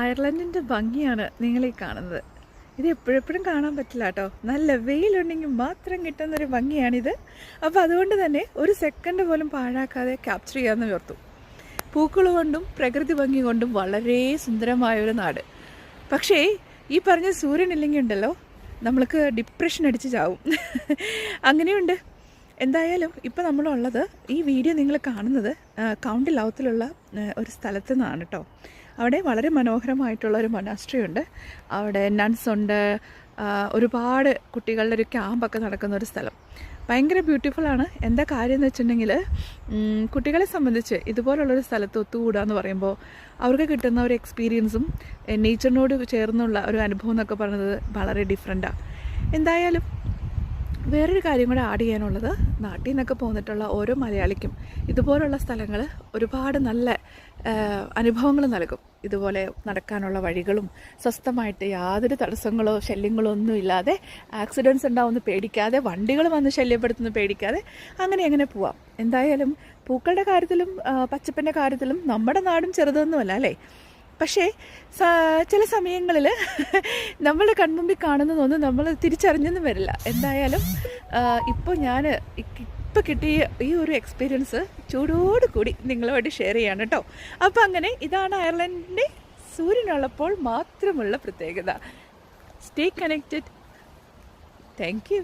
അയർലൻഡിൻ്റെ ഭംഗിയാണ് നിങ്ങളീ കാണുന്നത്. ഇത് എപ്പോഴെപ്പോഴും കാണാൻ പറ്റില്ല കേട്ടോ. നല്ല വെയിലുണ്ടെങ്കിൽ മാത്രം കിട്ടുന്നൊരു ഭംഗിയാണിത്. അപ്പോൾ അതുകൊണ്ട് തന്നെ ഒരു സെക്കൻഡ് പോലും പാഴാക്കാതെ ക്യാപ്ചർ ചെയ്യാമെന്ന് ഓർത്തു. പൂക്കൾ കൊണ്ടും പ്രകൃതി ഭംഗി കൊണ്ടും വളരെ സുന്ദരമായൊരു നാട്. പക്ഷേ ഈ പറഞ്ഞ സൂര്യനില്ലെങ്കിൽ ഉണ്ടല്ലോ നമ്മൾക്ക് ഡിപ്രഷൻ അടിച്ച് ചാവും. അങ്ങനെയുണ്ട്. എന്തായാലും ഇപ്പോൾ നമ്മളുള്ളത്, ഈ വീഡിയോ നിങ്ങൾ കാണുന്നത് കൗണ്ടി ലൗത്തിലുള്ള ഒരു സ്ഥലത്തു നിന്നാണ് കേട്ടോ. അവിടെ വളരെ മനോഹരമായിട്ടുള്ള ഒരു മൊനാസ്ട്രി ഉണ്ട്. അവിടെ നൺസ് ഉണ്ട്. ഒരുപാട് കുട്ടികളുടെ ഒരു ക്യാമ്പൊക്കെ നടക്കുന്ന ഒരു സ്ഥലം. ഭയങ്കര ബ്യൂട്ടിഫുള്ളാണ്. എന്താ കാര്യം എന്ന് വെച്ചിട്ടുണ്ടെങ്കിൽ, കുട്ടികളെ സംബന്ധിച്ച് ഇതുപോലുള്ളൊരു സ്ഥലത്ത് ഒത്തുകൂടുക എന്ന് പറയുമ്പോൾ അവർക്ക് കിട്ടുന്ന ഒരു എക്സ്പീരിയൻസും നേച്ചറിനോട് ചേർന്നുള്ള ഒരു അനുഭവം എന്നൊക്കെ പറയുന്നത് വളരെ ഡിഫറെൻറ്റാണ്. എന്തായാലും വേറൊരു കാര്യം കൂടെ ആഡ് ചെയ്യാനുള്ളത്, നാട്ടിൽ നിന്നൊക്കെ പോന്നിട്ടുള്ള ഓരോ മലയാളിക്കും ഇതുപോലുള്ള സ്ഥലങ്ങൾ ഒരുപാട് നല്ല അനുഭവങ്ങൾ നൽകും. ഇതുപോലെ നടക്കാനുള്ള വഴികളും സ്വസ്ഥമായിട്ട് യാതൊരു തടസ്സങ്ങളോ ശല്യങ്ങളോ ഒന്നും ഇല്ലാതെ, ആക്സിഡൻറ്റ്സ് ഉണ്ടാവുമെന്ന് പേടിക്കാതെ, വണ്ടികൾ വന്ന് ശല്യപ്പെടുത്തുന്ന പേടിക്കാതെ അങ്ങനെ പോവാം. എന്തായാലും പൂക്കളുടെ കാര്യത്തിലും പച്ചപ്പിൻ്റെ കാര്യത്തിലും നമ്മുടെ നാടും ചെറുതൊന്നുമല്ല അല്ലേ. പക്ഷേ ചില സമയങ്ങളിൽ നമ്മളുടെ കൺമുമ്പിൽ കാണുന്നതൊന്നും നമ്മൾ തിരിച്ചറിഞ്ഞൊന്നും വരില്ല. എന്തായാലും ഇപ്പോൾ കിട്ടിയ ഈ ഒരു എക്സ്പീരിയൻസ് ചൂടോടുകൂടി നിങ്ങളുമായിട്ട് ഷെയർ ചെയ്യാണ് കേട്ടോ. അപ്പോൾ അങ്ങനെ ഇതാണ് അയർലൻഡിൻ്റെ സൂര്യനുള്ളപ്പോൾ മാത്രമുള്ള പ്രത്യേകത. Stay connected. Thank you.